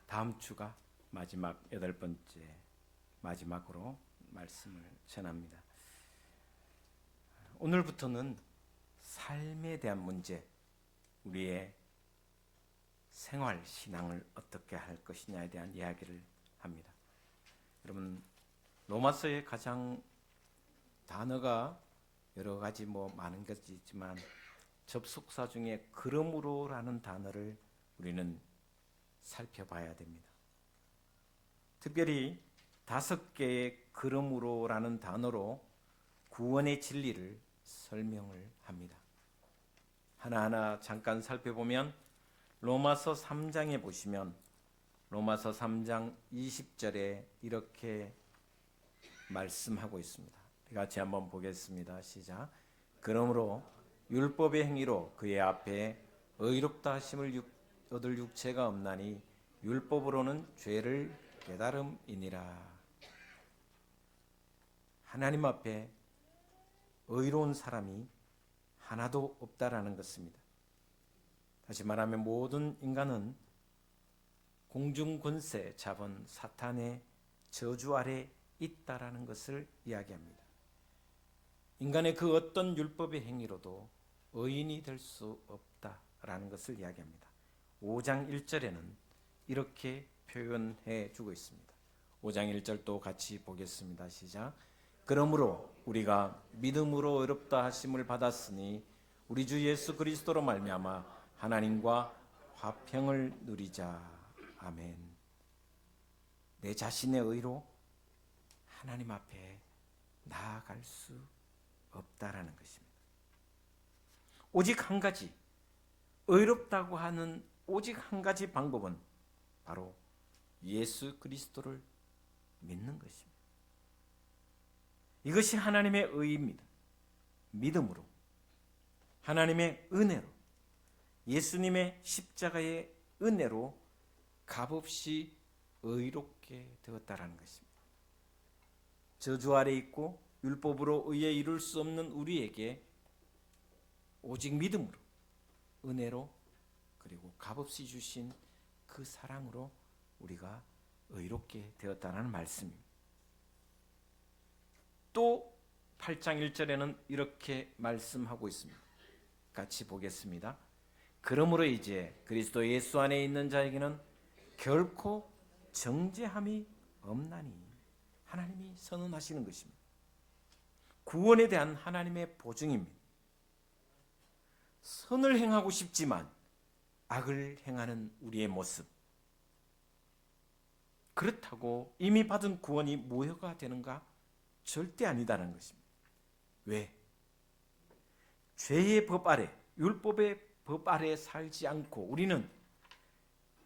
다음 주가 마지막 8번째 마지막으로 말씀을 전합니다. 오늘부터는 삶에 대한 문제, 우리의 생활, 신앙을 어떻게 할 것이냐에 대한 이야기를 합니다. 여러분, 로마서에 가장 단어가 여러 가지 많은 것이 있지만 접속사 중에 그러므로라는 단어를 우리는 살펴봐야 됩니다. 특별히 5개의 그러므로라는 단어로 구원의 진리를 설명을 합니다. 하나하나 잠깐 살펴보면 로마서 3장에 보시면 로마서 3장 20절에 이렇게 말씀하고 있습니다. 같이 한번 보겠습니다. 시작. 그러므로 율법의 행위로 그의 앞에 의롭다 하심을 얻을 육체가 없나니 율법으로는 죄를 깨달음이니라. 하나님 앞에 의로운 사람이 하나도 없다라는 것입니다. 다시 말하면 모든 인간은 공중권세 잡은 사탄의 저주 아래 있다라는 것을 이야기합니다. 인간의 그 어떤 율법의 행위로도 의인이 될 수 없다라는 것을 이야기합니다. 5장 1절에는 이렇게 표현해 주고 있습니다. 5장 1절 또 같이 보겠습니다. 시작. 그러므로 우리가 믿음으로 의롭다 하심을 받았으니 우리 주 예수 그리스도로 말미암아 하나님과 화평을 누리자. 아멘. 내 자신의 의로 하나님 앞에 나아갈 수 없다라는 것입니다. 오직 한 가지, 의롭다고 하는 오직 한 가지 방법은 바로 예수 그리스도를 믿는 것입니다. 이것이 하나님의 의입니다. 믿음으로, 하나님의 은혜로, 예수님의 십자가의 은혜로 값없이 의롭게 되었다라는 것입니다. 저주 아래 있고 율법으로 의에 이룰 수 없는 우리에게 오직 믿음으로, 은혜로, 그리고 값없이 주신 그 사랑으로 우리가 의롭게 되었다는 말씀입니다. 또 8장 1절에는 이렇게 말씀하고 있습니다. 같이 보겠습니다. 그러므로 이제 그리스도 예수 안에 있는 자에게는 결코 정죄함이 없나니. 하나님이 선언하시는 것입니다. 구원에 대한 하나님의 보증입니다. 선을 행하고 싶지만 악을 행하는 우리의 모습, 그렇다고 이미 받은 구원이 무효가 되는가? 절대 아니다는 것입니다. 왜? 죄의 법 아래, 율법의 법 아래 살지 않고 우리는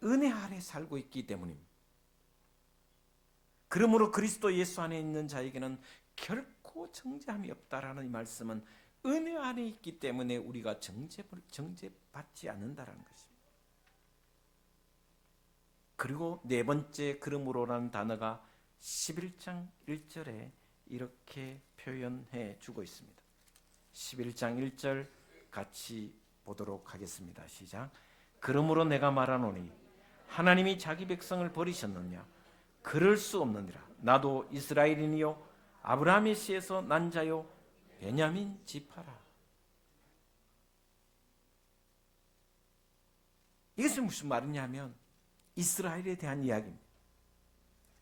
은혜 아래 살고 있기 때문입니다. 그러므로 그리스도 예수 안에 있는 자에게는 결코 정죄함이 없다라는 이 말씀은 은혜 안에 있기 때문에 우리가 정죄받지 않는다라는 것입니다. 그리고 네 번째 그러므로라는 단어가 11장 1절에 이렇게 표현해 주고 있습니다. 11장 1절 같이 보도록 하겠습니다. 시작. 그러므로 내가 말하노니 하나님이 자기 백성을 버리셨느냐? 그럴 수 없느니라. 나도 이스라엘인이요 아브라함의 씨에서 난 자요 베냐민 지파라. 이것은 무슨 말이냐면 이스라엘에 대한 이야기입니다.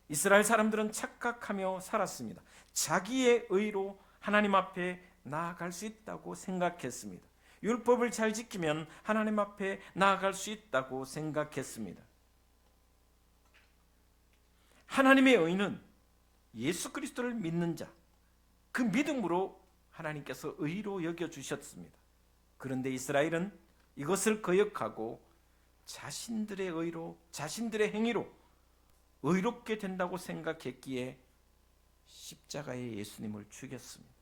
이스라엘 사람들은 착각하며 살았습니다. 자기의 의로 하나님 앞에 나아갈 수 있다고 생각했습니다. 율법을 잘 지키면 하나님 앞에 나아갈 수 있다고 생각했습니다. 하나님의 의는 예수 그리스도를 믿는 자, 그 믿음으로 하나님께서 의로 여겨주셨습니다. 그런데 이스라엘은 이것을 거역하고 자신들의 의로, 자신들의 행위로 의롭게 된다고 생각했기에 십자가에 예수님을 죽였습니다.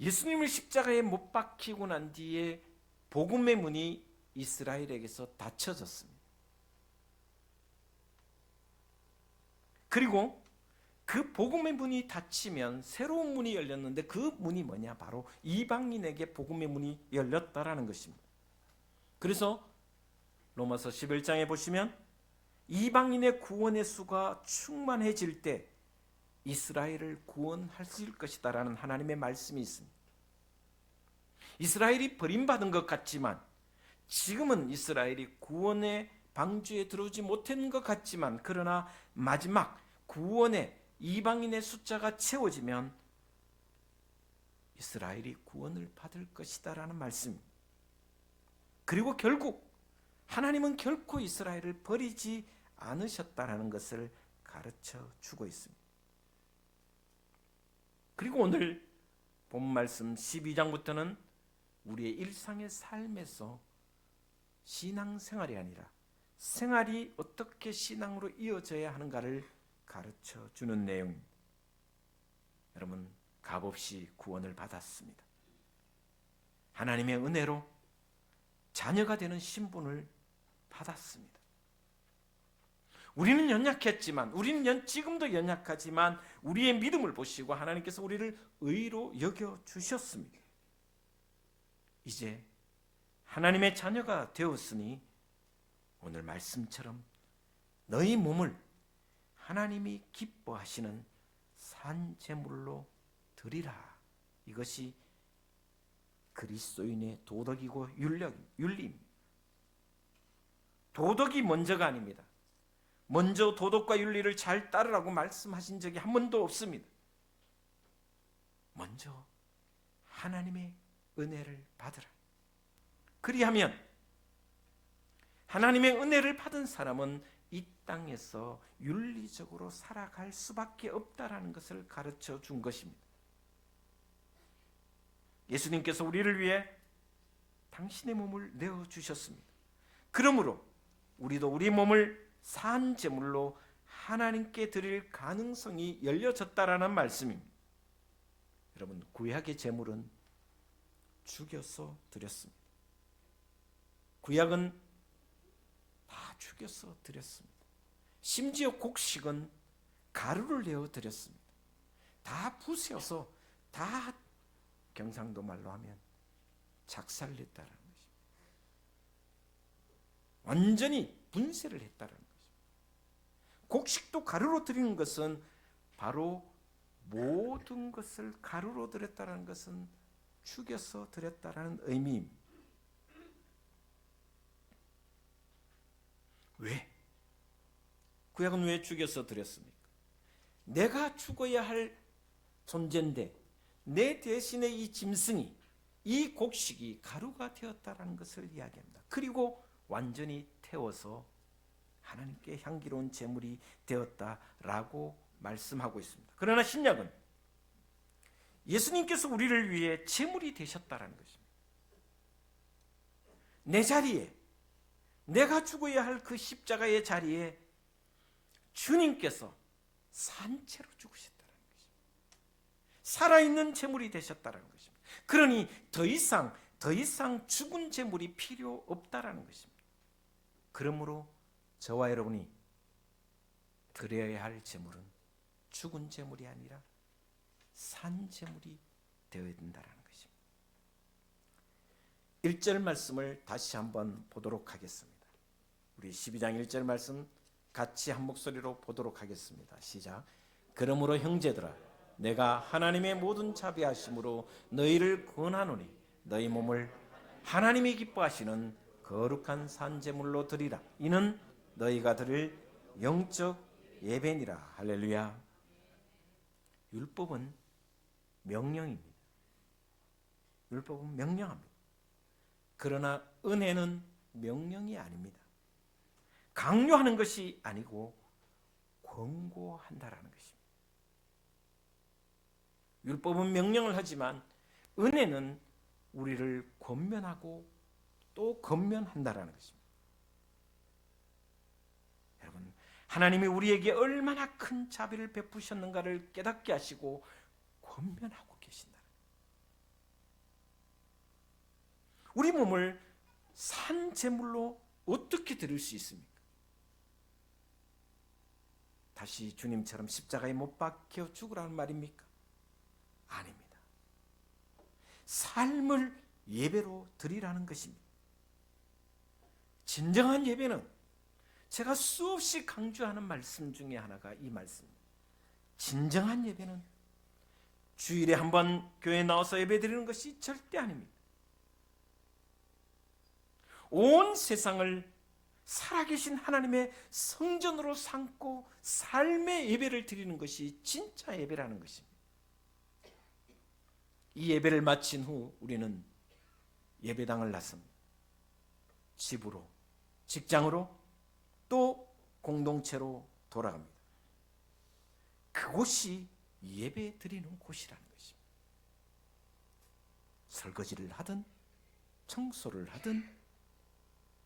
예수님을 십자가에 못 박히고 난 뒤에 복음의 문이 이스라엘에게서 닫혀졌습니다. 그리고 그 복음의 문이 닫히면 새로운 문이 열렸는데 그 문이 뭐냐? 바로 이방인에게 복음의 문이 열렸다라는 것입니다. 그래서 로마서 11장에 보시면 이방인의 구원의 수가 충만해질 때 이스라엘을 구원하실 것이다라는 하나님의 말씀이 있습니다. 이스라엘이 버림받은 것 같지만, 지금은 이스라엘이 구원의 방주에 들어오지 못한 것 같지만, 그러나 마지막 구원의 이방인의 숫자가 채워지면 이스라엘이 구원을 받을 것이다라는 말씀입니다. 그리고 결국 하나님은 결코 이스라엘을 버리지 않으셨다라는 것을 가르쳐 주고 있습니다. 그리고 오늘 본 말씀 12장부터는 우리의 일상의 삶에서 신앙생활이 아니라 생활이 어떻게 신앙으로 이어져야 하는가를 가르쳐 주는 내용입니다. 여러분, 값없이 구원을 받았습니다. 하나님의 은혜로 자녀가 되는 신분을 받았습니다. 우리는 연약했지만, 지금도 연약하지만 우리의 믿음을 보시고 하나님께서 우리를 의로 여겨 주셨습니다. 이제 하나님의 자녀가 되었으니 오늘 말씀처럼 너희 몸을 하나님이 기뻐하시는 산 제물로 드리라. 이것이 그리스도인의 도덕이고 윤리입니다. 도덕이 먼저가 아닙니다. 먼저 도덕과 윤리를 잘 따르라고 말씀하신 적이 한 번도 없습니다. 먼저 하나님의 은혜를 받으라. 그리하면 하나님의 은혜를 받은 사람은 이 땅에서 윤리적으로 살아갈 수밖에 없다라는 것을 가르쳐 준 것입니다. 예수님께서 우리를 위해 당신의 몸을 내어주셨습니다. 그러므로 우리도 우리 몸을 산 제물로 하나님께 드릴 가능성이 열려졌다라는 말씀입니다. 여러분, 구약의 제물은 죽여서 드렸습니다. 구약은 다 죽여서 드렸습니다. 심지어 곡식은 가루를 내어 드렸습니다. 다 부세어서, 다 경상도 말로 하면 작살냈다라는 것입니다. 완전히 분쇄를 했다라는 것입니다. 곡식도 가루로 드리는 것은 바로 모든 것을 가루로 드렸다는 것은 죽여서 드렸다라는 의미입니다. 왜? 구약은 왜 죽여서 드렸습니까? 내가 죽어야 할 존재인데 내 대신에 이 짐승이, 이 곡식이 가루가 되었다는 것을 이야기합니다. 그리고 완전히 태워서 하나님께 향기로운 제물이 되었다라고 말씀하고 있습니다. 그러나 신약은 예수님께서 우리를 위해 제물이 되셨다는 것입니다. 내 자리에, 내가 죽어야 할 그 십자가의 자리에 주님께서 산채로 죽으셨다는 것입니다. 살아있는 제물이 되셨다는 것입니다. 그러니 더 이상 죽은 제물이 필요 없다는 것입니다. 그러므로 저와 여러분이 드려야 할 제물은 죽은 제물이 아니라 산 제물이 되어야 된다는 것입니다. 1절 말씀을 다시 한번 보도록 하겠습니다. 우리 12장 1절 말씀 같이 한 목소리로 보도록 하겠습니다. 시작. 그러므로 형제들아, 내가 하나님의 모든 자비하심으로 너희를 권하노니 너희 몸을 하나님이 기뻐하시는 거룩한 산 제물로 드리라. 이는 너희가 드릴 영적 예배니라. 할렐루야. 율법은 명령입니다. 율법은 명령합니다. 그러나 은혜는 명령이 아닙니다. 강요하는 것이 아니고 권고한다라는 것입니다. 율법은 명령을 하지만 은혜는 우리를 권면하고 또 권면한다라는 것입니다. 여러분, 하나님이 우리에게 얼마나 큰 자비를 베푸셨는가를 깨닫게 하시고 권면하고 계신다. 우리 몸을 산 제물로 어떻게 드릴 수 있습니까? 다시 주님처럼 십자가에 못 박혀 죽으라는 말입니까? 아닙니다. 삶을 예배로 드리라는 것입니다. 진정한 예배는 제가 수없이 강조하는 말씀 중에 하나가 이 말씀입니다. 진정한 예배는 주일에 한 번 교회에 나와서 예배드리는 것이 절대 아닙니다. 온 세상을 살아계신 하나님의 성전으로 삼고 삶의 예배를 드리는 것이 진짜 예배라는 것입니다. 이 예배를 마친 후 우리는 예배당을 나섭니다. 집으로, 직장으로, 또 공동체로 돌아갑니다. 그곳이 예배 드리는 곳이라는 것입니다. 설거지를 하든 청소를 하든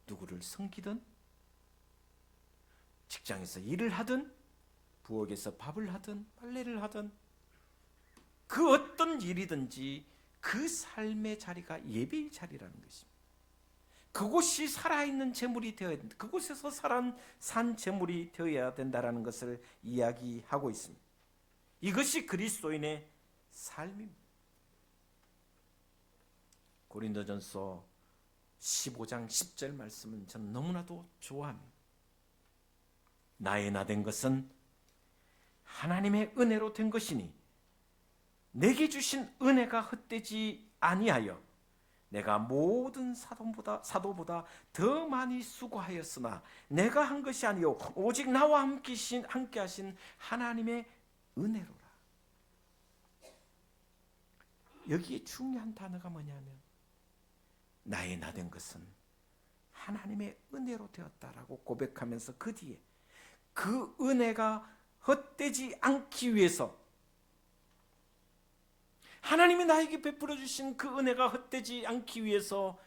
누구를 섬기든 직장에서 일을 하든 부엌에서 밥을 하든 빨래를 하든 그 어떤 일이든지 그 삶의 자리가 예배의 자리라는 것입니다. 그곳이 살아있는 제물이 되어야 된다. 그곳에서 산 제물이 되어야 된다라는 것을 이야기하고 있습니다. 이것이 그리스도인의 삶입니다. 고린도전서 15장 10절 말씀은 저는 너무나도 좋아합니다. 나의 나 된 것은 하나님의 은혜로 된 것이니 내게 주신 은혜가 헛되지 아니하여 내가 모든 사도보다 더 많이 수고하였으나 내가 한 것이 아니요 오직 나와 함께 하신 하나님의 은혜로라. 여기에 중요한 단어가 뭐냐면 나의 나 된 것은 하나님의 은혜로 되었다라고 고백하면서 그 뒤에 그 은혜가 헛되지 않기 위해서 하나님이 나에게 베풀어 주신 그 은혜가 헛되지 않기 위해서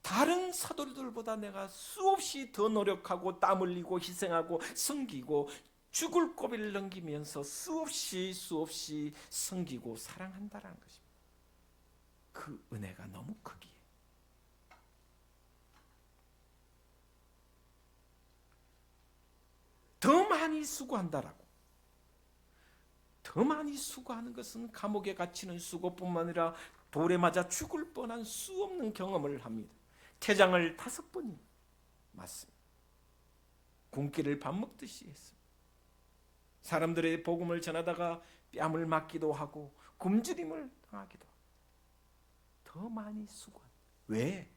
다른 사도들보다 내가 수없이 더 노력하고 땀 흘리고 희생하고 섬기고 죽을 고비를 넘기면서 수없이 섬기고 사랑한다라는 것입니다. 그 은혜가 너무 크기에 더 많이 수고한다라고. 더 많이 수고하는 것은 감옥에 갇히는 수고뿐만 아니라 돌에 맞아 죽을 뻔한 수없는 경험을 합니다. 태장을 5번이 맞습니다. 굶기를 밥 먹듯이 했습니다. 사람들의 복음을 전하다가 뺨을 맞기도 하고 굶주림을 당하기도 하고 더 많이 수고한. 왜?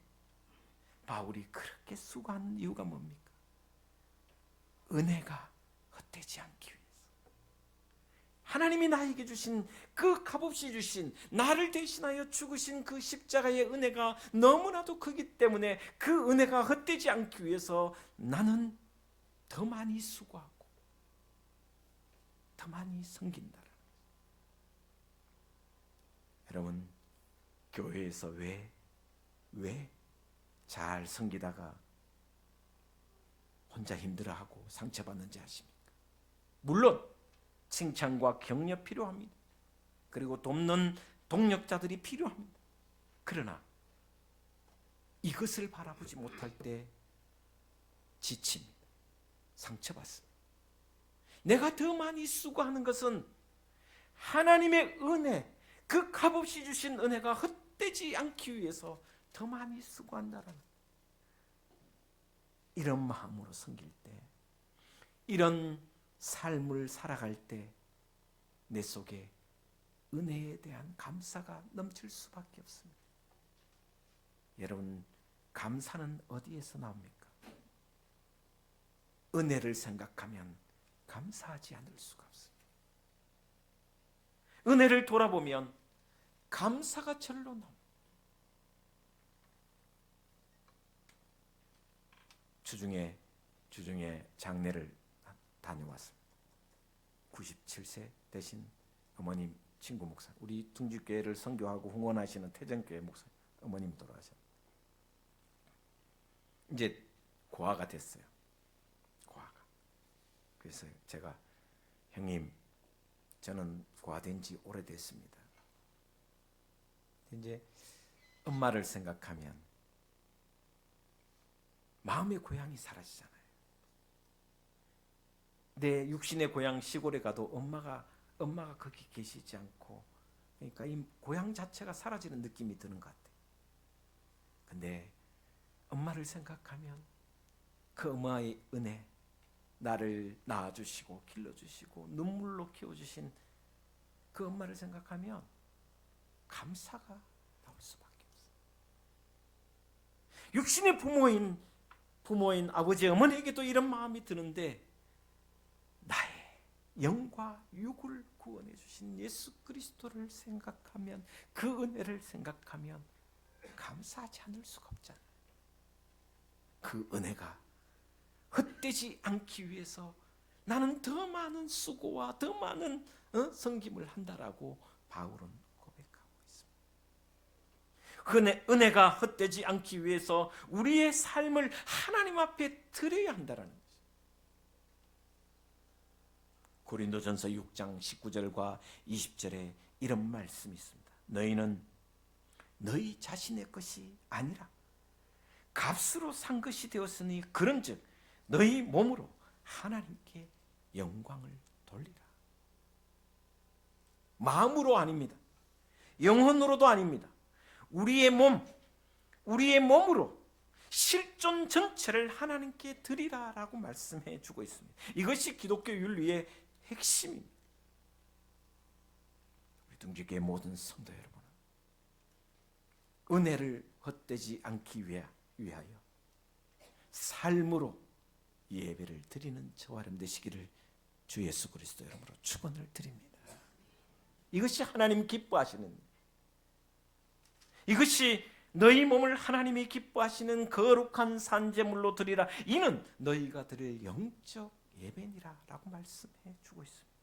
바울이 그렇게 수고한 이유가 뭡니까? 은혜가 헛되지 않기 위해서. 하나님이 나에게 주신 그 값없이 주신 나를 대신하여 죽으신 그 십자가의 은혜가 너무나도 크기 때문에 그 은혜가 헛되지 않기 위해서 나는 더 많이 수고하고 더 많이 섬긴다. 여러분, 교회에서 왜 잘 섬기다가 혼자 힘들어하고 상처받는지 아십니까? 물론 칭찬과 격려 필요합니다. 그리고 돕는 동력자들이 필요합니다. 그러나 이것을 바라보지 못할 때 지칩니다. 상처받습니다. 내가 더 많이 수고하는 것은 하나님의 은혜, 그 값없이 주신 은혜가 헛되지 않기 위해서 더 많이 수고한다라는, 이런 마음으로 섬길 때, 이런 삶을 살아갈 때 내 속에 은혜에 대한 감사가 넘칠 수밖에 없습니다. 여러분, 감사는 어디에서 나옵니까? 은혜를 생각하면 감사하지 않을 수가 없습니다. 은혜를 돌아보면 감사가 절로 나옵니다. 주중에 장례를 다녀왔습니다. 97세 되신 어머님 친구 목사, 우리 둥지교회를 선교하고 후원하시는 태정교회 목사 어머님 돌아가셨습니다. 이제 고아가 됐어요. 고아가. 그래서 제가 형님, 저는 고아된 지 오래됐습니다. 이제 엄마를 생각하면 마음의 고향이 사라지잖아요. 내 육신의 고향 시골에 가도 엄마가 거기 계시지 않고, 그러니까 이 고향 자체가 사라지는 느낌이 드는 것 같아요. 근데 엄마를 생각하면 그 엄마의 은혜, 나를 낳아주시고 길러주시고 눈물로 키워주신 그 엄마를 생각하면 감사가 나올 수밖에 없어요. 육신의 부모인 아버지 어머니에게도 이런 마음이 드는데, 나의 영과 육을 구원해 주신 예수 그리스도를 생각하면, 그 은혜를 생각하면 감사하지 않을 수가 없잖아요. 그 은혜가 헛되지 않기 위해서 나는 더 많은 수고와 더 많은 섬김을 한다라고 바울은 고백하고 있습니다. 그 은혜가 헛되지 않기 위해서 우리의 삶을 하나님 앞에 드려야 한다는 거죠. 고린도전서 6장 19절과 20절에 이런 말씀이 있습니다. 너희는 너희 자신의 것이 아니라 값으로 산 것이 되었으니 그런즉 너희 몸으로 하나님께 영광을 돌리라. 마음으로 아닙니다. 영혼으로도 아닙니다. 우리의 몸으로 실존 전체를 하나님께 드리라라고 말씀해 주고 있습니다. 이것이 기독교 윤리의 핵심입니다. 우리 등지교회 모든 성도 여러분, 은혜를 헛되지 않기 위하여 삶으로 예배를 드리는 저와 여러분 되시기를 주 예수 그리스도 이름으로 축원을 드립니다. 이것이 하나님 기뻐하시는, 이것이 너희 몸을 하나님이 기뻐하시는 거룩한 산제물로 드리라. 이는 너희가 드릴 영적 예배니라 라고 말씀해 주고 있습니다.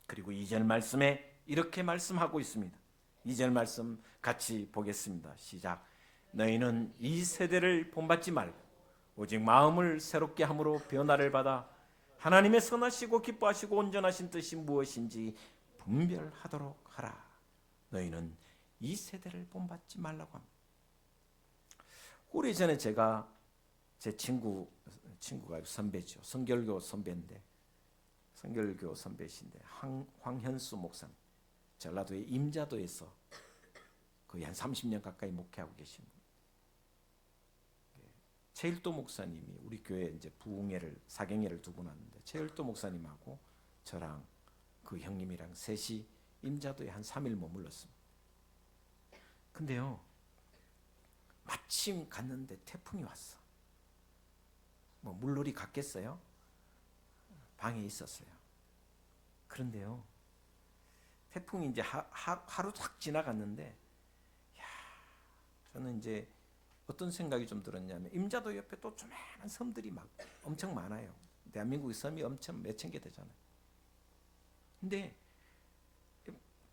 그리고 2절 말씀에 이렇게 말씀하고 있습니다. 2절 말씀 같이 보겠습니다. 시작. 너희는 이 세대를 본받지 말고 오직 마음을 새롭게 함으로 변화를 받아 하나님의 선하시고 기뻐하시고 온전하신 뜻이 무엇인지 분별하도록 하라. 너희는 이 세대를 본받지 말라고 합니다. 오래전에 제가 제 친구가 선배죠. 성결교 선배신데 황현수 목사님, 전라도의 임자도에서 거의 한 30년 가까이 목회하고 계신 분. 최일도 목사님이 우리 교회 이제 사경회를 두고 났는데, 최일도 목사님하고 저랑 그 형님이랑 셋이 임자도에 한 3일 머물렀습니다. 근데요, 마침 갔는데 태풍이 왔어. 뭐 물놀이 갔겠어요? 방에 있었어요. 그런데요, 태풍이 이제 하루 딱 지나갔는데, 야, 저는 이제 어떤 생각이 좀 들었냐면, 임자도 옆에 또 조그마한 섬들이 막 엄청 많아요. 대한민국의 섬이 엄청 몇천 개 되잖아요. 근데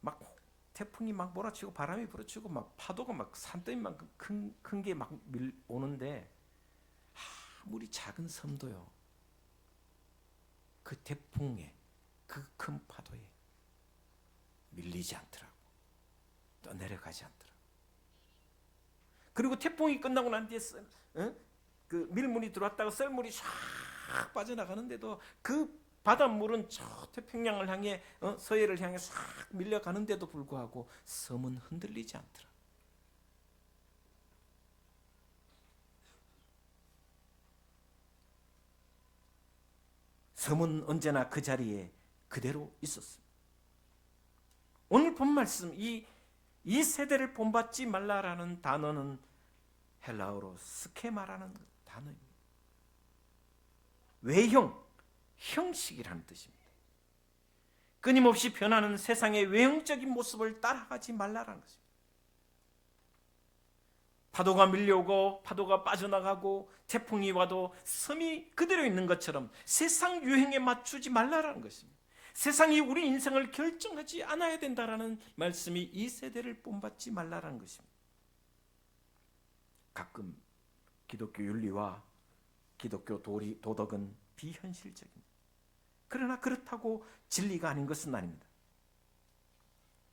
막 태풍이 막 몰아치고 바람이 불어치고 막 파도가 막 산더미만큼 큰 게 막 오는데, 아무리 작은 섬도요, 그 태풍에, 그 큰 파도에 밀리지 않더라고. 떠내려가지 않더라고. 그리고 태풍이 끝나고 난 뒤에 그 밀물이 들어왔다가 썰물이 샥 빠져나가는데도 그 바닷물은 저 태평양을 향해 서해를 향해 싹 밀려가는데도 불구하고 섬은 흔들리지 않더라. 섬은 언제나 그 자리에 그대로 있었습니다. 오늘 본 말씀, 이 세대를 본받지 말라라는 단어는 헬라어로 스케마라는 단어입니다. 외형, 형식이라는 뜻입니다. 끊임없이 변하는 세상의 외형적인 모습을 따라가지 말라라는 것입니다. 파도가 밀려오고 파도가 빠져나가고 태풍이 와도 섬이 그대로 있는 것처럼 세상 유행에 맞추지 말라라는 것입니다. 세상이 우리 인생을 결정하지 않아야 된다라는 말씀이 이 세대를 본받지 말라라는 것입니다. 가끔 기독교 윤리와 기독교 도덕은 비현실적입니다. 그러나 그렇다고 진리가 아닌 것은 아닙니다.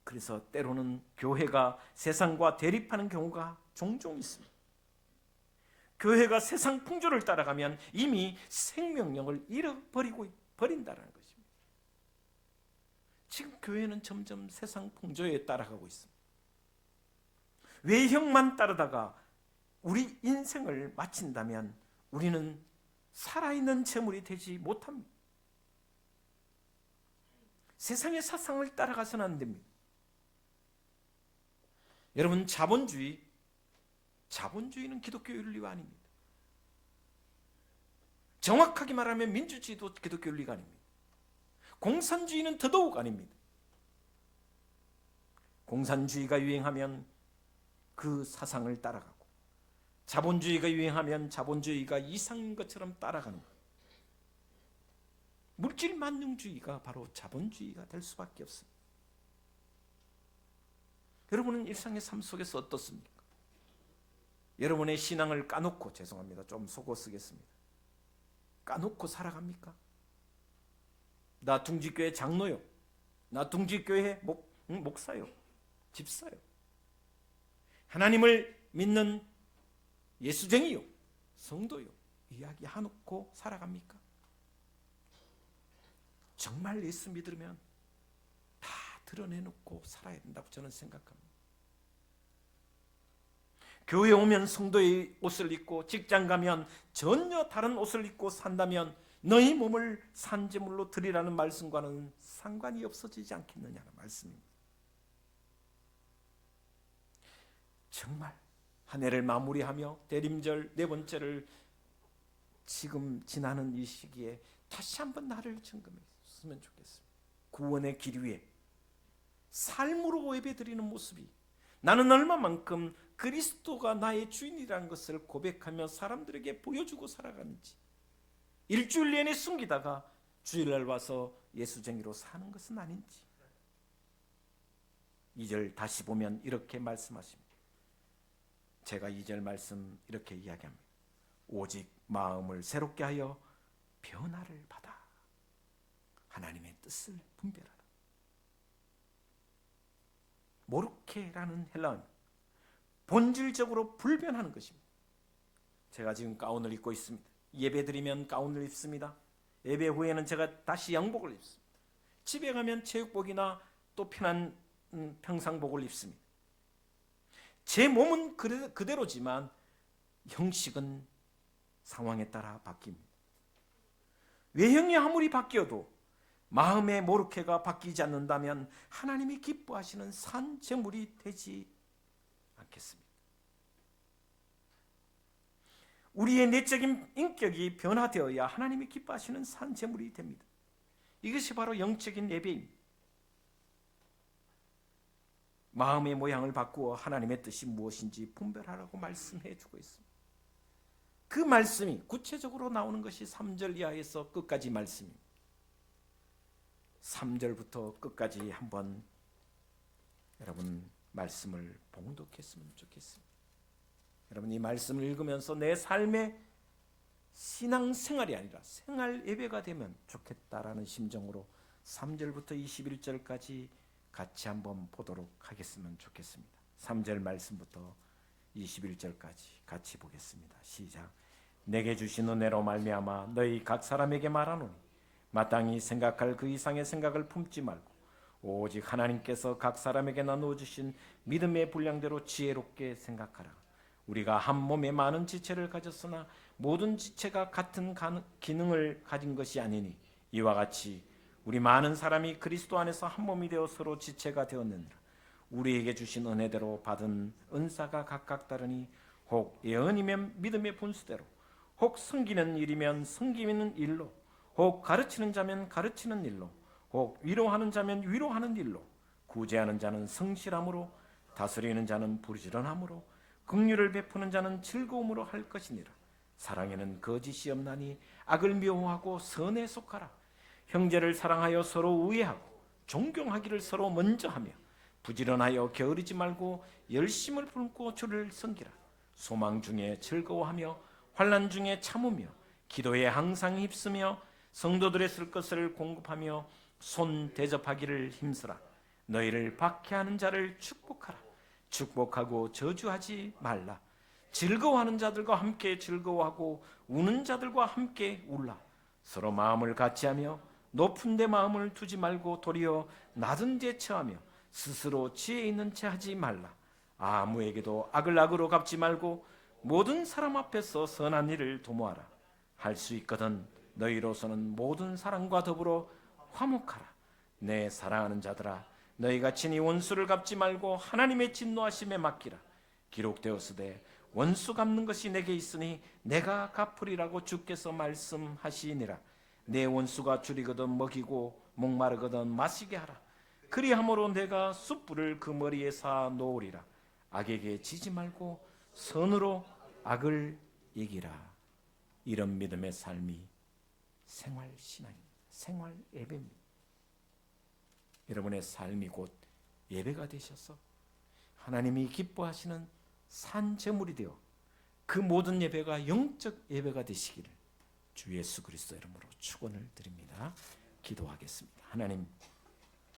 그래서 때로는 교회가 세상과 대립하는 경우가 종종 있습니다. 교회가 세상 풍조를 따라가면 이미 생명력을 버린다는 것입니다. 지금 교회는 점점 세상 풍조에 따라가고 있습니다. 외형만 따르다가 우리 인생을 마친다면 우리는 살아있는 재물이 되지 못합니다. 세상의 사상을 따라가서는 안 됩니다. 여러분, 자본주의는 기독교 윤리가 아닙니다. 정확하게 말하면 민주주의도 기독교 윤리가 아닙니다. 공산주의는 더더욱 아닙니다. 공산주의가 유행하면 그 사상을 따라가고, 자본주의가 유행하면 자본주의가 이상인 것처럼 따라가는 거예요. 물질 만능주의가 바로 자본주의가 될 수밖에 없습니다. 여러분은 일상의 삶 속에서 어떻습니까? 여러분의 신앙을 까놓고, 죄송합니다, 좀 속어 쓰겠습니다, 까놓고 살아갑니까? 나 둥지교회 장로요, 나 둥지교회 목사요, 집사요, 하나님을 믿는 예수쟁이요, 성도요, 이야기 해놓고 살아갑니까? 정말 예수 믿으면 다 드러내놓고 살아야 된다고 저는 생각합니다. 교회 오면 성도의 옷을 입고, 직장 가면 전혀 다른 옷을 입고 산다면 너희 몸을 산제물로 드리라는 말씀과는 상관이 없어지지 않겠느냐는 말씀입니다. 정말 한 해를 마무리하며 대림절 네 번째를 지금 지나는 이 시기에 다시 한번 나를 점검했으면 좋겠습니다. 구원의 길 위에 삶으로 예배드리는 모습이, 나는 얼마만큼 그리스도가 나의 주인이라는 것을 고백하며 사람들에게 보여주고 살아가는지, 일주일 내내 숨기다가 주일날 와서 예수쟁이로 사는 것은 아닌지. 2절 다시 보면 이렇게 말씀하십니다. 제가 2절 말씀 이렇게 이야기합니다. 오직 마음을 새롭게 하여 변화를 받아 하나님의 뜻을 분별하라. 모르케라는 헬라어, 본질적으로 불변하는 것입니다. 제가 지금 가운을 입고 있습니다. 예배 드리면 가운을 입습니다. 예배 후에는 제가 다시 양복을 입습니다. 집에 가면 체육복이나 또 편한 평상복을 입습니다. 제 몸은 그대로지만 형식은 상황에 따라 바뀝니다. 외형이 아무리 바뀌어도 마음의 모르케가 바뀌지 않는다면 하나님이 기뻐하시는 산 제물이 되지 않겠습니까? 우리의 내적인 인격이 변화되어야 하나님이 기뻐하시는 산 제물이 됩니다. 이것이 바로 영적인 예배입니다. 마음의 모양을 바꾸어 하나님의 뜻이 무엇인지 분별하라고 말씀해 주고 있습니다. 그 말씀이 구체적으로 나오는 것이 3절 이하에서 끝까지 말씀입니다. 3절부터 끝까지 한번 여러분 말씀을 봉독했으면 좋겠습니다. 여러분, 이 말씀을 읽으면서 내 삶의 신앙생활이 아니라 생활 예배가 되면 좋겠다라는 심정으로 3절부터 21절까지 같이 한번 보도록 하겠으면 좋겠습니다. 3절 말씀부터 21절까지 같이 보겠습니다. 시작. 내게 주신 은혜로 말미암아 너희 각 사람에게 말하노니 마땅히 생각할 그 이상의 생각을 품지 말고 오직 하나님께서 각 사람에게 나누어 주신 믿음의 분량대로 지혜롭게 생각하라. 우리가 한 몸에 많은 지체를 가졌으나 모든 지체가 같은 기능을 가진 것이 아니니 이와 같이 우리 많은 사람이 그리스도 안에서 한 몸이 되어 서로 지체가 되었느니라. 우리에게 주신 은혜대로 받은 은사가 각각 다르니 혹 예언이면 믿음의 분수대로, 혹 섬기는 일이면 섬기는 일로, 혹 가르치는 자면 가르치는 일로, 혹 위로하는 자면 위로하는 일로, 구제하는 자는 성실함으로, 다스리는 자는 부지런함으로, 긍휼을 베푸는 자는 즐거움으로 할 것이니라. 사랑에는 거짓이 없나니 악을 미워하고 선에 속하라. 형제를 사랑하여 서로 우애하고 존경하기를 서로 먼저 하며 부지런하여 게으르지 말고 열심을 품고 주를 섬기라. 소망 중에 즐거워하며 환난 중에 참으며 기도에 항상 힘쓰며 성도들의 쓸 것을 공급하며 손 대접하기를 힘쓰라. 너희를 박해하는 자를 축복하라. 축복하고 저주하지 말라. 즐거워하는 자들과 함께 즐거워하고 우는 자들과 함께 울라. 서로 마음을 같이하며 높은 데 마음을 두지 말고 도리어 낮은 데 처하며 스스로 지혜 있는 채 하지 말라. 아무에게도 악을 악으로 갚지 말고 모든 사람 앞에서 선한 일을 도모하라. 할 수 있거든 너희로서는 모든 사람과 더불어 화목하라. 내 사랑하는 자들아, 너희가 친히 원수를 갚지 말고 하나님의 진노하심에 맡기라. 기록되었으되 원수 갚는 것이 내게 있으니 내가 갚으리라고 주께서 말씀하시니라. 내 원수가 줄이거든 먹이고 목마르거든 마시게 하라. 그리함으로 내가 숯불을 그 머리에 쌓아 놓으리라. 악에게 지지 말고 선으로 악을 이기라. 이런 믿음의 삶이 생활 신앙입니다. 생활 예배입니다. 여러분의 삶이 곧 예배가 되셔서 하나님이 기뻐하시는 산 제물이 되어 그 모든 예배가 영적 예배가 되시기를 주 예수 그리스도 이름으로 축원을 드립니다. 기도하겠습니다. 하나님,